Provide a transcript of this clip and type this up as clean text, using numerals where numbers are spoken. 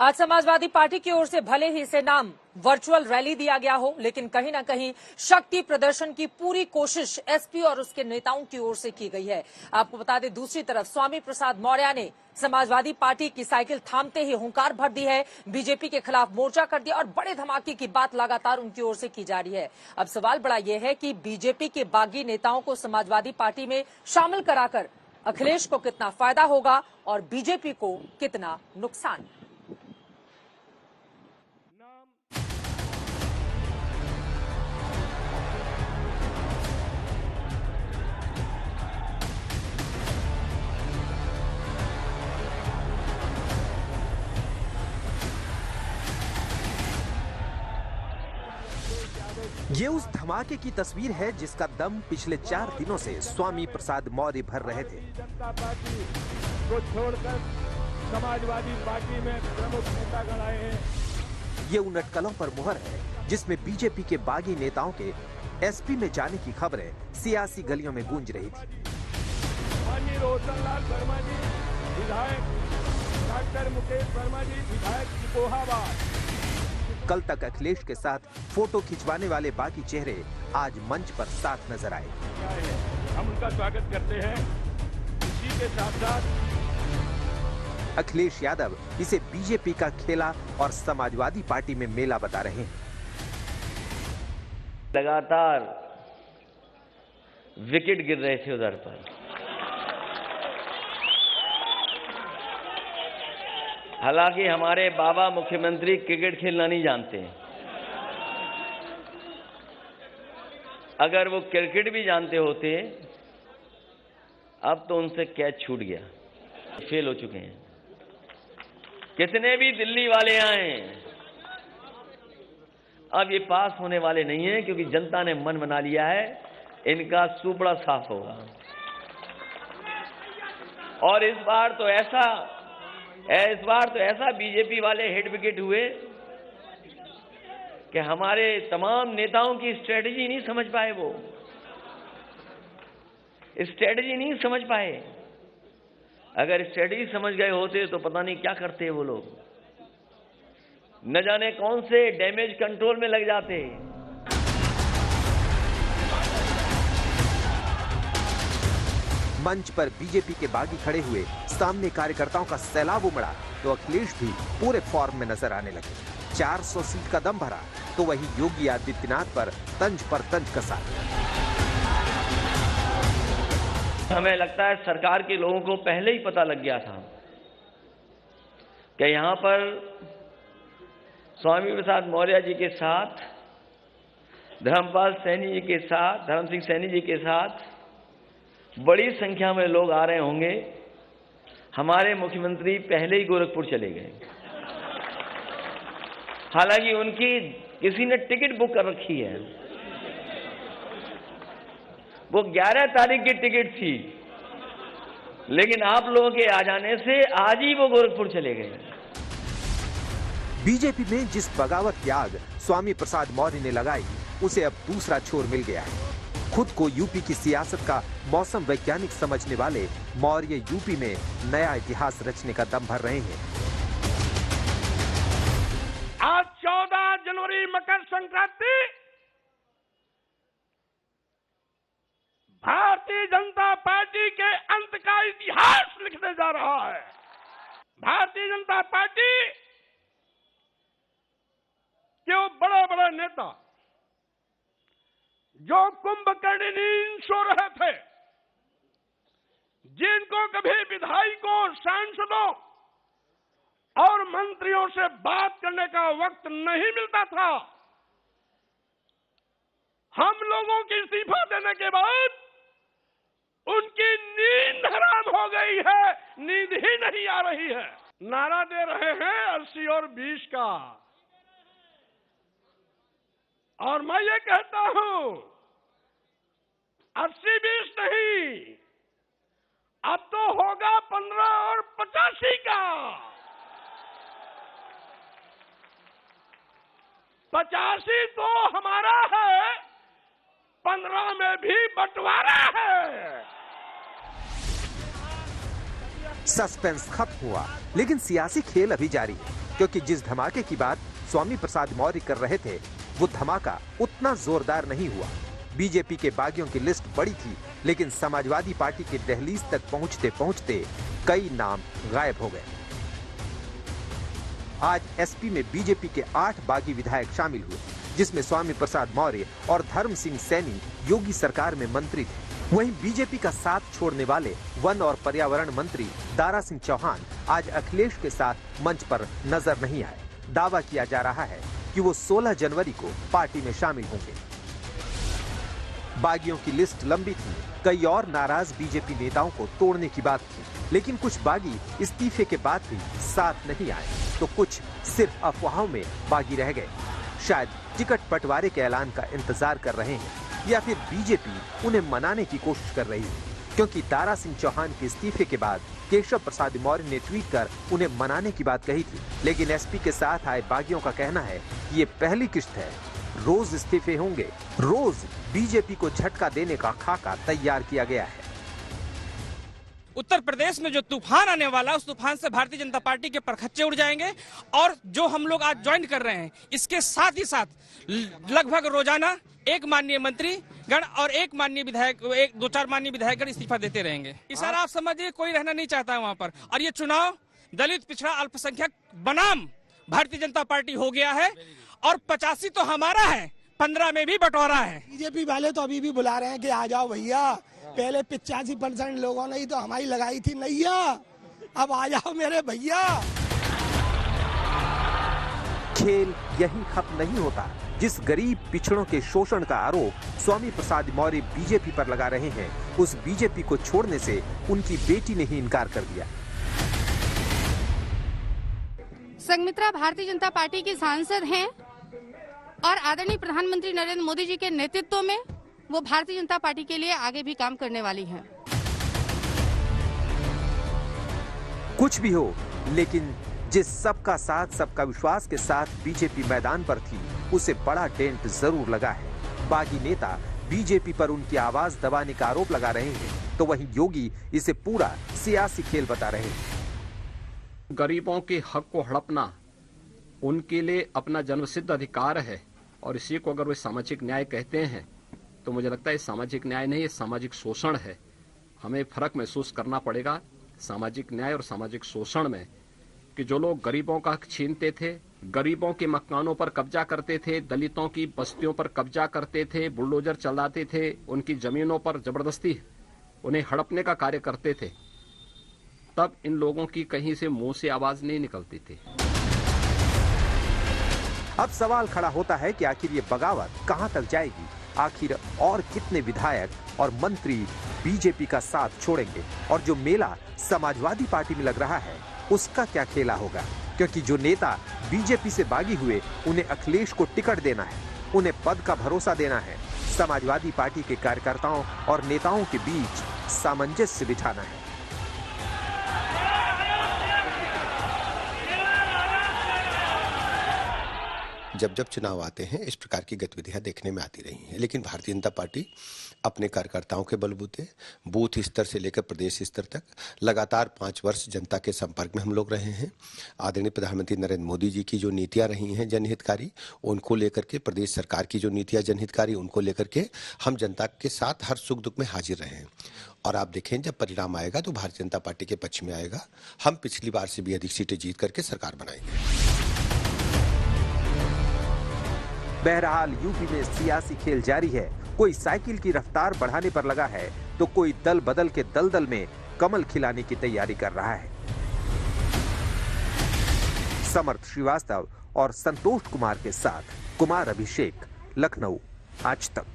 आज समाजवादी पार्टी की ओर से भले ही इसे नाम वर्चुअल रैली दिया गया हो, लेकिन कहीं ना कहीं शक्ति प्रदर्शन की पूरी कोशिश एसपी और उसके नेताओं की ओर से की गई है। आपको बता दें, दूसरी तरफ स्वामी प्रसाद मौर्य ने समाजवादी पार्टी की साइकिल थामते ही हुंकार भर दी है, बीजेपी के खिलाफ मोर्चा कर दिया और बड़े धमाके की बात लगातार उनकी ओर से की जा रही है। अब सवाल बड़ा यह है कि बीजेपी के बागी नेताओं को समाजवादी पार्टी में शामिल कराकर अखिलेश को कितना फायदा होगा और बीजेपी को कितना नुकसान। ये उस धमाके की तस्वीर है जिसका दम पिछले 4 दिनों से स्वामी प्रसाद मौर्य भर रहे थे। जनता पार्टी को छोड़कर समाजवादी पार्टी में प्रमुख नेतागण आए हैं। ये उन अटकलों पर मुहर है जिसमें बीजेपी के बागी नेताओं के एसपी में जाने की खबरें सियासी गलियों में गूंज रही थी। माननीय रोशनलाल वर्मा जी विधायक, डॉक्टर मुकेश वर्मा जी विधायक सिकोहाबाद। कल तक अखिलेश के साथ फोटो खिंचवाने वाले बाकी चेहरे आज मंच पर साथ नजर आए। हम उनका स्वागत करते हैं। इसी के साथ साथ अखिलेश यादव इसे बीजेपी का खेला और समाजवादी पार्टी में मेला बता रहे हैं। लगातार विकेट गिर रहे थे उधर पर। हालांकि हमारे बाबा मुख्यमंत्री क्रिकेट खेलना नहीं जानते। अगर वो क्रिकेट भी जानते होते अब तो उनसे कैच छूट गया, फेल हो चुके हैं। कितने भी दिल्ली वाले आए अब ये पास होने वाले नहीं हैं, क्योंकि जनता ने मन बना लिया है इनका सुपड़ा साफ होगा। और इस बार तो ऐसा बीजेपी वाले हिट विकेट हुए कि हमारे तमाम नेताओं की स्ट्रेटजी नहीं समझ पाए। वो स्ट्रेटजी नहीं समझ पाए। अगर स्ट्रेटजी समझ गए होते तो पता नहीं क्या करते वो लोग, न जाने कौन से डैमेज कंट्रोल में लग जाते। मंच पर बीजेपी के बागी खड़े हुए, सामने कार्यकर्ताओं का सैलाब उमड़ा तो अखिलेश भी पूरे फॉर्म में नजर आने लगे। 400 सीट का दम भरा तो वही योगी आदित्यनाथ पर तंज कसा। हमें लगता है सरकार के लोगों को पहले ही पता लग गया था कि यहां पर स्वामी प्रसाद मौर्य जी के साथ, धर्मपाल सैनी जी के साथ, धर्म सिंह सैनी जी के साथ बड़ी संख्या में लोग आ रहे होंगे। हमारे मुख्यमंत्री पहले ही गोरखपुर चले गए। हालांकि उनकी किसी ने टिकट बुक कर रखी है, वो 11 तारीख की टिकट थी, लेकिन आप लोगों के आ जाने से आज ही वो गोरखपुर चले गए। बीजेपी में जिस बगावत की आग स्वामी प्रसाद मौर्य ने लगाई, उसे अब दूसरा छोर मिल गया है। खुद को यूपी की सियासत का मौसम वैज्ञानिक समझने वाले मौर्य यूपी में नया इतिहास रचने का दम भर रहे हैं। आज 14 जनवरी मकर संक्रांति भारतीय जनता पार्टी के अंत का इतिहास लिखने जा रहा है। भारतीय जनता पार्टी के वो बड़े बड़े नेता जो कुंभकर्णी सो रहे थे, जिनको कभी विधायकों, सांसदों और मंत्रियों से बात करने का वक्त नहीं मिलता था, हम लोगों के इस्तीफा देने के बाद उनकी नींद हराम हो गई है, नींद ही नहीं आ रही है। नारा दे रहे हैं 80 और 20 का, और मैं ये कहता हूं 80-20 नहीं, अब तो होगा 15 और 85 का। 85 तो हमारा है, 15 में भी बंटवारा है। सस्पेंस खत्म हुआ, लेकिन सियासी खेल अभी जारी है। क्योंकि जिस धमाके की बात स्वामी प्रसाद मौर्य कर रहे थे वो धमाका उतना जोरदार नहीं हुआ। बीजेपी के बागियों की लिस्ट बड़ी थी, लेकिन समाजवादी पार्टी के दहलीज तक पहुंचते पहुंचते कई नाम गायब हो गए। आज एसपी में बीजेपी के 8 बागी विधायक शामिल हुए, जिसमें स्वामी प्रसाद मौर्य और धर्म सिंह सैनी योगी सरकार में मंत्री थे। वहीं बीजेपी का साथ छोड़ने वाले वन और पर्यावरण मंत्री दारा सिंह चौहान आज अखिलेश के साथ मंच पर नजर नहीं आए। दावा किया जा रहा है कि वो 16 जनवरी को पार्टी में शामिल होंगे। बागियों की लिस्ट लंबी थी, कई और नाराज बीजेपी नेताओं को तोड़ने की बात थी, लेकिन कुछ बागी इस्तीफे के बाद भी साथ नहीं आए, तो कुछ सिर्फ अफवाहों में बागी रह गए। शायद टिकट बंटवारे के ऐलान का इंतजार कर रहे हैं या फिर बीजेपी उन्हें मनाने की कोशिश कर रही है, क्योंकि दारा सिंह चौहान के इस्तीफे के बाद केशव प्रसाद मौर्य ने ट्वीट कर उन्हें मनाने की बात कही थी। लेकिन एसपी के साथ आए बागियों का कहना है कि ये पहली किश्त है, रोज इस्तीफे होंगे, रोज बीजेपी को झटका देने का खाका तैयार किया गया है। उत्तर प्रदेश में जो तूफान आने वाला, उस तूफान से भारतीय जनता पार्टी के परखच्चे उड़ जाएंगे। और जो हम लोग आज ज्वाइन कर रहे हैं, इसके साथ ही साथ लगभग रोजाना एक माननीय मंत्री गण और एक माननीय विधायक, 2-4 माननीय विधायकगण इस्तीफा देते रहेंगे। इस बार आप समझिए कोई रहना नहीं चाहता है वहाँ पर। और ये चुनाव दलित, पिछड़ा, अल्पसंख्यक बनाम भारतीय जनता पार्टी हो गया है और 85 तो हमारा है, 15 में भी बंटवारा है। बीजेपी वाले तो अभी भी बुला रहे हैं कि आ जाओ भैया, पहले 85% लोगों ने ही तो हमारी लगाई थी नैया, अब आ जाओ मेरे भैया। खेल यही खत्म नहीं होता। जिस गरीब पिछड़ों के शोषण का आरोप स्वामी प्रसाद मौर्य बीजेपी पर लगा रहे हैं, उस बीजेपी को छोड़ने से उनकी बेटी ने ही इनकार कर दिया। संघमित्रा भारतीय जनता पार्टी की सांसद हैं और आदरणीय प्रधानमंत्री नरेंद्र मोदी जी के नेतृत्व में वो भारतीय जनता पार्टी के लिए आगे भी काम करने वाली हैं। कुछ भी हो, लेकिन जिस सबका साथ सबका विश्वास के साथ बीजेपी मैदान पर थी, उसे बड़ा डेंट जरूर लगा है। बागी नेता बीजेपी पर उनकी आवाज दबाने का आरोप लगा रहे हैं, तो वहीं योगी इसे पूरा सियासी खेल बता रहे हैं। गरीबों के हक को हड़पना उनके लिए अपना जन्मसिद्ध अधिकार है, और इसी को अगर वे सामाजिक न्याय कहते हैं तो मुझे लगता है सामाजिक न्याय नहीं, ये सामाजिक शोषण है। हमें फर्क महसूस करना पड़ेगा सामाजिक न्याय और सामाजिक शोषण में, कि जो लोग गरीबों का हक छीनते थे, गरीबों के मकानों पर कब्जा करते थे, दलितों की बस्तियों पर कब्जा करते थे, बुलडोजर चलाते थे, उनकी जमीनों पर जबरदस्ती उन्हें हड़पने का कार्य करते थे, तब इन लोगों की कहीं से मुंह से आवाज नहीं निकलती थी। अब सवाल खड़ा होता है कि आखिर ये बगावत कहां तक जाएगी? आखिर और कितने विधायक और मंत्री बीजेपी का साथ छोड़ेंगे? और जो मेला समाजवादी पार्टी में लग रहा है, उसका क्या खेला होगा? क्योंकि जो नेता बीजेपी से बागी हुए, उन्हें अखिलेश को टिकट देना है, उन्हें पद का भरोसा देना है। समाजवादी पार्टी के कार्यकर्ताओं और नेताओं के बीच सामंजस्य बिठाना है। जब जब चुनाव आते हैं, इस प्रकार की गतिविधियां देखने में आती रही हैं, लेकिन भारतीय जनता पार्टी अपने कार्यकर्ताओं के बलबूते बूथ स्तर से लेकर प्रदेश स्तर तक लगातार 5 वर्ष जनता के संपर्क में हम लोग रहे हैं। आदरणीय प्रधानमंत्री नरेंद्र मोदी जी की जो नीतियां रही हैं जनहितकारी, उनको लेकर के, प्रदेश सरकार की जो नीतियां जनहितकारी, उनको लेकर के हम जनता के साथ हर सुख दुख में हाजिर रहे हैं। और आप देखें, जब परिणाम आएगा तो भारतीय जनता पार्टी के पक्ष में आएगा। हम पिछली बार से भी अधिक सीटें जीत करके सरकार बनाएंगे। बहरहाल यूपी में सियासी खेल जारी है। कोई साइकिल की रफ्तार बढ़ाने पर लगा है, तो कोई दल बदल के दलदल में कमल खिलाने की तैयारी कर रहा है। समर्थ श्रीवास्तव और संतोष कुमार के साथ कुमार अभिषेक, लखनऊ, आज तक।